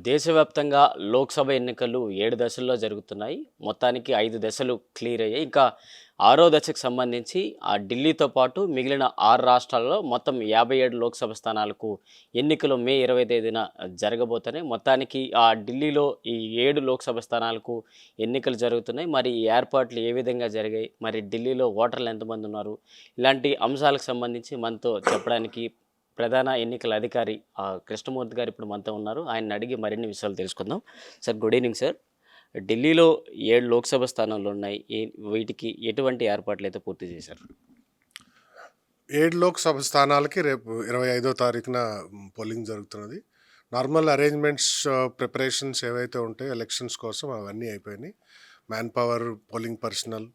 దేశవ్యాప్తంగా లోక్సభ ఎన్నికలు 7 దశల్లో జరుగుతున్నాయి. మొత్తానికి 5 దశలు క్లియర్ అయ్యాయి. ఇంకా ఆరో దశకు సంబంధించి ఢిల్లీతో పాటు మిగిలిన 6 రాష్ట్రాల్లో మొత్తం 57 లోక్సభ స్థానాలకు ఎన్నికలు మే 20 తేదీన జరగబోతున్నాయి. మొత్తానికి ఢిల్లీలో ఈ 7 లోక్సభ స్థానాలకు ఎన్నికలు జరుగుతున్నాయి. మరి ఈ ఏర్పాట్లు ఏ విధంగా జరిగాయి? మరి ఢిల్లీలో ఓటర్లు ఎంతమంది ఉన్నారు? ఇలాంటి అంశాలకు సంబంధించి మనతో చెప్పడానికి ప్రధాన ఎన్నికల అధికారి కృష్ణమూర్తి గారు ఇప్పుడు మనతో ఉన్నారు. ఆయన్ని అడిగి మరిన్ని విషయాలు తెలుసుకుందాం. Sir, good evening sir. ఢిల్లీలో 7 లోక్సభ స్థానాలు ఉన్నాయి. వీటికి ఎటువంటి ఏర్పాట్లు అయితే పూర్తి చేశారు? 7 లోక్సభ స్థానాలకి రేపు 25వ తారీఖున పోలింగ్ జరుగుతున్నది. నార్మల్ అరేంజ్మెంట్స్, ప్రిపరేషన్స్ ఏవైతే ఉంటాయో ఎలక్షన్స్ కోసం అవన్నీ అయిపోయినాయి. Man power, polling personnel,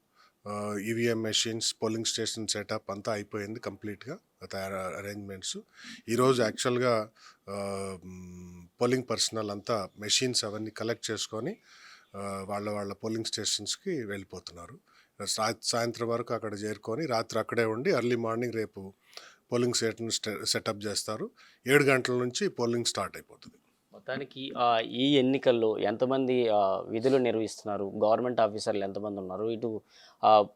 EVM machines, polling station setup అంతా అయిపోయింది కంప్లీట్గా అరేంజ్మెంట్స్. ఈరోజు యాక్చువల్గా పోలింగ్ పర్సనల్ అంతా మెషిన్స్ అవన్నీ కలెక్ట్ చేసుకొని వాళ్ళ పోలింగ్ స్టేషన్స్కి వెళ్ళిపోతున్నారు. సాయంత్రం వరకు అక్కడ చేరుకొని రాత్రి అక్కడే ఉండి ఎర్లీ మార్నింగ్ రేపు పోలింగ్ స్టేషన్ సెటప్ చేస్తారు. 7 గంటల నుంచి పోలింగ్ స్టార్ట్ అయిపోతుంది. మొత్తానికి ఈ ఎన్నికల్లో ఎంతమంది విధులు నిర్వహిస్తున్నారు? గవర్నమెంట్ ఆఫీసర్లు ఎంతమంది ఉన్నారు? ఇటు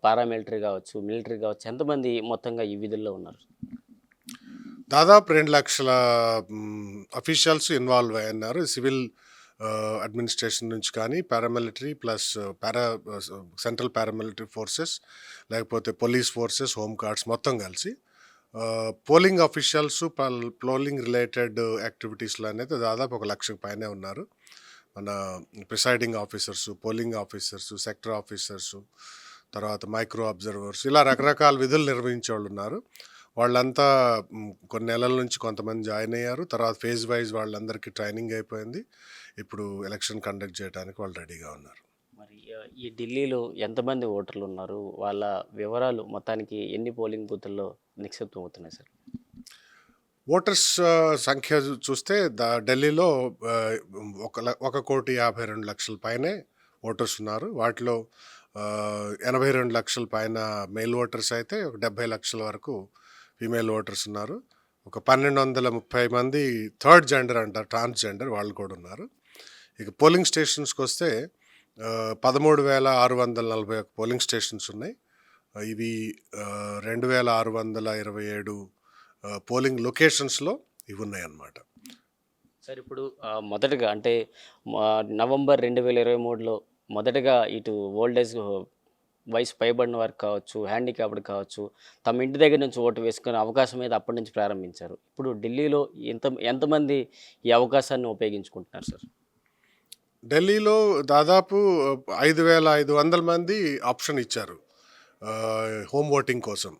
పారామిలిటరీ కావచ్చు, మిలిటరీ కావచ్చు, ఎంతమంది మొత్తంగా ఈ విధుల్లో ఉన్నారు? దాదాపు 2 లక్షల అఫీషియల్స్ ఇన్వాల్వ్ అయ్యారు. సివిల్ అడ్మినిస్ట్రేషన్ నుంచి కానీ, paramilitary plus central paramilitary forces, లేకపోతే పోలీస్ ఫోర్సెస్, హోమ్ గార్డ్స్ మొత్తం కలిసి పోలింగ్ అఫీషియల్స్, పోలింగ్ రిలేటెడ్ యాక్టివిటీస్లో అనేది దాదాపు 1 లక్షకు పైనే ఉన్నారు. మన presiding officers, polling officers, sector officers, తర్వాత మైక్రో అబ్జర్వర్స్, ఇలా రకరకాల విధులు నిర్వహించే వాళ్ళు ఉన్నారు. వాళ్ళంతా కొన్ని నెలల నుంచి కొంతమంది జాయిన్ అయ్యారు. తర్వాత ఫేజ్ వైజ్ వాళ్ళందరికీ ట్రైనింగ్ అయిపోయింది. ఇప్పుడు ఎలక్షన్ కండక్ట్ చేయడానికి వాళ్ళు రెడీగా ఉన్నారు. మరి ఈ ఢిల్లీలో ఎంతమంది ఓటర్లు ఉన్నారు? వాళ్ళ వివరాలు మొత్తానికి ఎన్ని పోలింగ్ బూతుల్లో నిక్షిప్తం అవుతున్నాయి సార్? ఓటర్స్ సంఖ్య చూస్తే ఢిల్లీలో 1,52,50,000 పైనే ఓటర్స్ ఉన్నారు. వాటిలో 82 లక్షల పైన మెయిల్ ఓటర్స్ అయితే 70 లక్షల వరకు ఫీమేల్ ఓటర్స్ ఉన్నారు. ఒక 1230 మంది థర్డ్ జెండర్ అంటారు, ట్రాన్స్జెండర్, వాళ్ళు కూడా ఉన్నారు. ఇక పోలింగ్ స్టేషన్స్కి వస్తే 13,641 పోలింగ్ స్టేషన్స్ ఉన్నాయి. ఇవి 2,627 పోలింగ్ లొకేషన్స్లో ఇవి ఉన్నాయన్నమాట. సార్, ఇప్పుడు మొదటగా అంటే నవంబర్ 2023లో మొదటగా ఇటు ఓల్డేజ్ వయసు పైబడిన వారికి కావచ్చు, హ్యాండిక్యాప్డ్ కావచ్చు, తమ ఇంటి దగ్గర నుంచి ఓటు వేసుకునే అవకాశం మీద అప్పటి నుంచి ప్రారంభించారు. ఇప్పుడు ఢిల్లీలో ఎంతమంది ఈ అవకాశాన్ని ఉపయోగించుకుంటున్నారు సార్? ఢిల్లీలో దాదాపు 5,500 మంది ఆప్షన్ ఇచ్చారు హోమ్ ఓటింగ్ కోసం.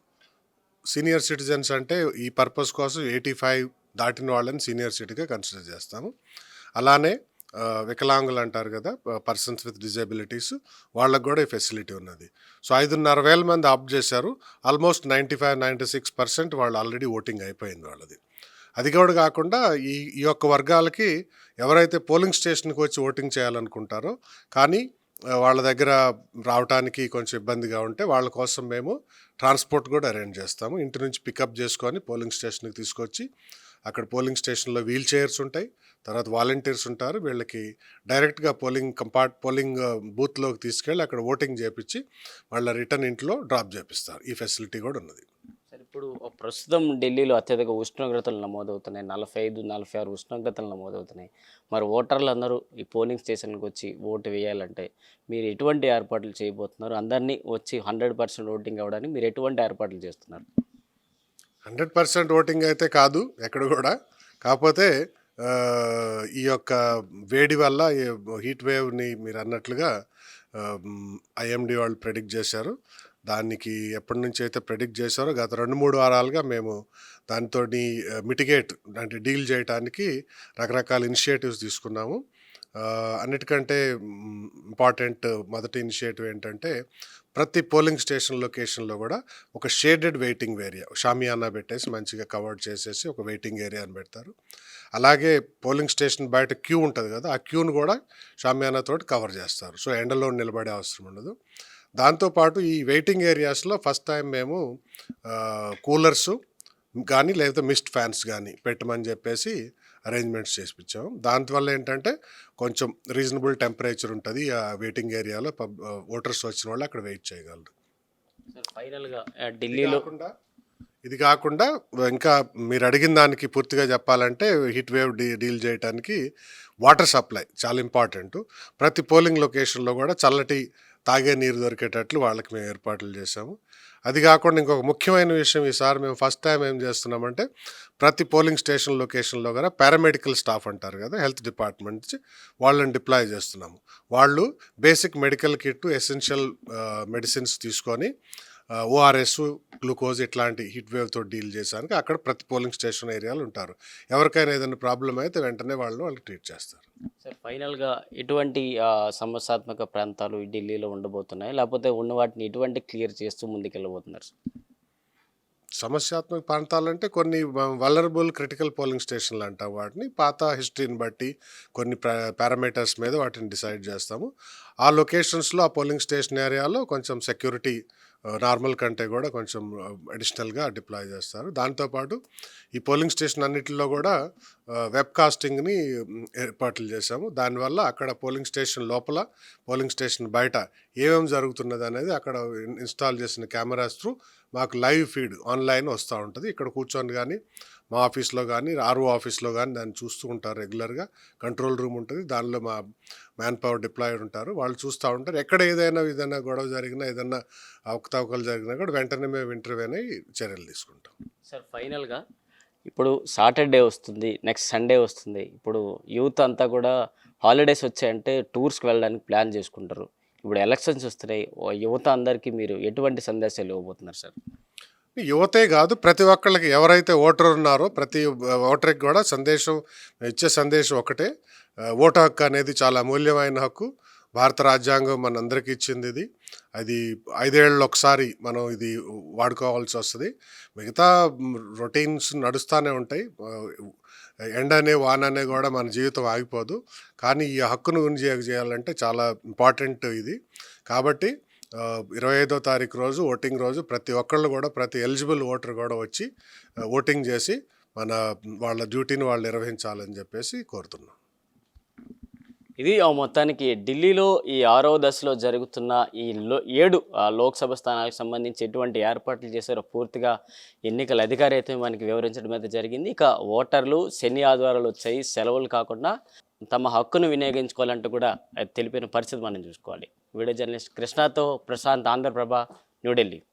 సీనియర్ సిటిజన్స్ అంటే ఈ పర్పస్ కోసం 85 దాటిన వాళ్ళని సీనియర్ సిటీగా కన్సిడర్ చేస్తాము. అలానే వికలాంగులు అంటారు కదా, పర్సన్స్ విత్ డిజేబిలిటీస్, వాళ్ళకు కూడా ఈ ఫెసిలిటీ ఉన్నది. సో 5,500 మంది ఆప్ట్ చేశారు. ఆల్మోస్ట్ 95-96% వాళ్ళు ఆల్రెడీ ఓటింగ్ అయిపోయింది వాళ్ళది. అది కూడా కాకుండా ఈ యొక్క వర్గాలకి ఎవరైతే పోలింగ్ స్టేషన్కి వచ్చి ఓటింగ్ చేయాలనుకుంటారో కానీ వాళ్ళ దగ్గర రావడానికి కొంచెం ఇబ్బందిగా ఉంటే వాళ్ళ కోసం మేము ట్రాన్స్పోర్ట్ కూడా అరేంజ్ చేస్తాము. ఇంటి నుంచి పికప్ చేసుకొని పోలింగ్ స్టేషన్కి తీసుకొచ్చి అక్కడ పోలింగ్ స్టేషన్లో వీల్ చైర్స్ ఉంటాయి. తర్వాత వాలంటీర్స్ ఉంటారు. వీళ్ళకి డైరెక్ట్గా పోలింగ్ బూత్లోకి తీసుకెళ్ళి అక్కడ ఓటింగ్ చేపించి వాళ్ళ రిటర్న్ ఇంట్లో డ్రాప్ చేపిస్తారు. ఈ ఫెసిలిటీ కూడా ఉన్నది. సార్, ఇప్పుడు ప్రస్తుతం ఢిల్లీలో అత్యధిక ఉష్ణోగ్రతలు నమోదవుతున్నాయి. 45-46 ఉష్ణోగ్రతలు నమోదవుతున్నాయి. మరి ఓటర్లు అందరూ ఈ పోలింగ్ స్టేషన్కి వచ్చి ఓటు వేయాలంటే మీరు ఎటువంటి ఏర్పాట్లు చేయబోతున్నారు? అందరినీ వచ్చి 100% ఓటింగ్ అవ్వడానికి మీరు ఎటువంటి ఏర్పాట్లు చేస్తున్నారు? 100% ఓటింగ్ అయితే కాదు ఎక్కడ కూడా. కాకపోతే ఈ యొక్క వేడి వల్ల హీట్ వేవ్ని మీరు అన్నట్లుగా ఐఎండి వాళ్ళు ప్రెడిక్ట్ చేశారు. దానికి ఎప్పటి నుంచి అయితే ప్రెడిక్ట్ చేశారో గత 2-3 వారాలుగా మేము దానితో మిటిగేట్ అంటే డీల్ చేయడానికి రకరకాల ఇనిషియేటివ్స్ తీసుకున్నాము. అన్నిటికంటే ఇంపార్టెంట్ మొదటి ఇనిషియేటివ్ ఏంటంటే ప్రతి పోలింగ్ స్టేషన్ లొకేషన్లో కూడా ఒక షేడెడ్ వెయిటింగ్ ఏరియా, షామియానా పెట్టేసి మంచిగా కవర్ చేసేసి ఒక వెయిటింగ్ ఏరియాని పెడతారు. అలాగే పోలింగ్ స్టేషన్ బయట క్యూ ఉంటుంది కదా, ఆ క్యూను కూడా షామియానాతో కవర్ చేస్తారు. సో ఎండలో నిలబడే అవసరం ఉండదు. దాంతోపాటు ఈ వెయిటింగ్ ఏరియాస్లో ఫస్ట్ టైం మేము కూలర్సు కానీ లేకపోతే మిస్ట్ ఫ్యాన్స్ కానీ పెట్టమని చెప్పేసి అరేంజ్మెంట్స్ చేసిపించాము. దానివల్ల ఏంటంటే కొంచెం రీజనబుల్ టెంపరేచర్ ఉంటుంది. ఆ వెయిటింగ్ ఏరియాలో ఓటర్స్ వచ్చిన వాళ్ళు అక్కడ వెయిట్ చేయగలరు. సార్ ఫైనల్గా ఇది ఢిల్లీలో కాకుండా ఇది కాకుండా ఇంకా మీరు అడిగిన దానికి పూర్తిగా చెప్పాలంటే హీట్ వేవ్ డీల్ చేయడానికి వాటర్ సప్లై చాలా ఇంపార్టెంట్. ప్రతి పోలింగ్ లొకేషన్లో కూడా చల్లటి తాగే నీరు దొరికేటట్లు వాళ్ళకి మేము ఏర్పాట్లు చేశాము. అది కాకుండా ఇంకొక ముఖ్యమైన విషయం, ఈసారి మేము ఫస్ట్ టైం ఏం చేస్తున్నామంటే ప్రతి పోలింగ్ స్టేషన్ లొకేషన్లో కూడా పారామెడికల్ స్టాఫ్ అంటారు కదా, హెల్త్ డిపార్ట్మెంట్ నుంచి వాళ్ళని డిప్లాయ్ చేస్తున్నాము. వాళ్ళు basic medical kit, essential medicines తీసుకొని ఓఆర్ఎస్, గ్లూకోజ్ ఇట్లాంటి హీట్ వేవ్తో డీల్ చేసానికి అక్కడ ప్రతి పోలింగ్ స్టేషన్ ఏరియాలు ఉంటారు. ఎవరికైనా ఏదైనా ప్రాబ్లం అయితే వెంటనే వాళ్ళకి ట్రీట్ చేస్తారు. సార్ ఫైనల్గా ఎటువంటి సమస్యాత్మక ప్రాంతాలు ఈ ఢిల్లీలో ఉండబోతున్నాయి, లేకపోతే ఉన్న వాటిని ఎటువంటి క్లియర్ చేస్తూ ముందుకెళ్ళబోతున్నారు సార్? సమస్యాత్మక ప్రాంతాలంటే కొన్ని వలరబుల్ క్రిటికల్ పోలింగ్ స్టేషన్లు అంటాం వాటిని. పాత హిస్టరీని బట్టి కొన్ని పారామీటర్స్ మీద వాటిని డిసైడ్ చేస్తాము. ఆ లొకేషన్స్లో ఆ పోలింగ్ స్టేషన్ ఏరియాలో కొంచెం సెక్యూరిటీ నార్మల్ కంటే కూడా కొంచెం అడిషనల్గా డిప్లాయ్ చేస్తారు. దాంతోపాటు ఈ పోలింగ్ స్టేషన్ అన్నిటిలో కూడా వెబ్ కాస్టింగ్ని ఏర్పాట్లు చేశాము. దానివల్ల అక్కడ పోలింగ్ స్టేషన్ లోపల, పోలింగ్ స్టేషన్ బయట ఏమేమి జరుగుతున్నది అనేది అక్కడ ఇన్స్టాల్ చేసిన కెమెరాస్ త్రూ మాకు లైవ్ ఫీడ్ ఆన్లైన్ వస్తూ ఉంటుంది. ఇక్కడ కూర్చొని కానీ మా ఆఫీస్లో కానీ ఆర్ఓ ఆఫీస్లో కానీ దాన్ని చూస్తూ ఉంటారు రెగ్యులర్గా. కంట్రోల్ రూమ్ ఉంటుంది, దానిలో మా మ్యాన్ పవర్ డిప్లాయిడ్ ఉంటారు, వాళ్ళు చూస్తూ ఉంటారు. ఎక్కడ ఏదైనా గొడవ జరిగినా, ఏదైనా అవకతవకలు జరిగినా కూడా వెంటనే మేము ఇంటర్వ్యూ అయ్యి చర్యలు తీసుకుంటాం. సార్ ఫైనల్గా ఇప్పుడు సాటర్డే వస్తుంది, నెక్స్ట్ సండే వస్తుంది. ఇప్పుడు యూత్ అంతా కూడా హాలిడేస్ వచ్చాయంటే టూర్స్కి వెళ్ళడానికి ప్లాన్ చేసుకుంటారు. ఇప్పుడు ఎలక్షన్స్ వస్తున్నాయి, యువత అందరికీ మీరు ఎటువంటి సందేశాలు ఇవ్వబోతున్నారు సార్? యువతే కాదు, ప్రతి ఒక్కళ్ళకి ఎవరైతే ఓటర్ ఉన్నారో ప్రతి ఓటర్కి కూడా ఇచ్చే సందేశం ఒకటే. ఓటు హక్కు అనేది చాలా అమూల్యమైన హక్కు. భారత రాజ్యాంగం మనందరికీ ఇచ్చింది ఇది. అది 5 ఏళ్ళలో ఒకసారి మనం ఇది వాడుకోవాల్సి వస్తుంది. మిగతా రొటీన్స్ నడుస్తూనే ఉంటాయి. ఎండనే వాననే కూడా మన జీవితం ఆగిపోదు. కానీ ఈ హక్కును చేయాలంటే చాలా ఇంపార్టెంట్ ఇది. కాబట్టి 25వ తారీఖు రోజు ఓటింగ్ రోజు ప్రతి ఒక్కళ్ళు కూడా, ప్రతి ఎలిజిబుల్ ఓటర్ కూడా వచ్చి ఓటింగ్ చేసి వాళ్ళ డ్యూటీని వాళ్ళు నిర్వహించాలని చెప్పేసి కోరుతున్నాం. ఇది మొత్తానికి ఢిల్లీలో ఈ 6వ దశలో జరుగుతున్న ఈ 7 లోక్సభ స్థానాలకు సంబంధించి ఎటువంటి ఏర్పాట్లు చేశారో పూర్తిగా ఎన్నికల అధికారి అయితే మనకి వివరించడం అయితే జరిగింది. ఇక ఓటర్లు శని ఆదివారాలు వచ్చాయి, సెలవులు కాకుండా తమ హక్కును వినియోగించుకోవాలంటూ కూడా తెలిపిన పరిస్థితి మనం చూసుకోవాలి. వీడియో జర్నలిస్ట్ కృష్ణతో ప్రశాంత్, ఆంధ్రప్రభ, న్యూఢిల్లీ.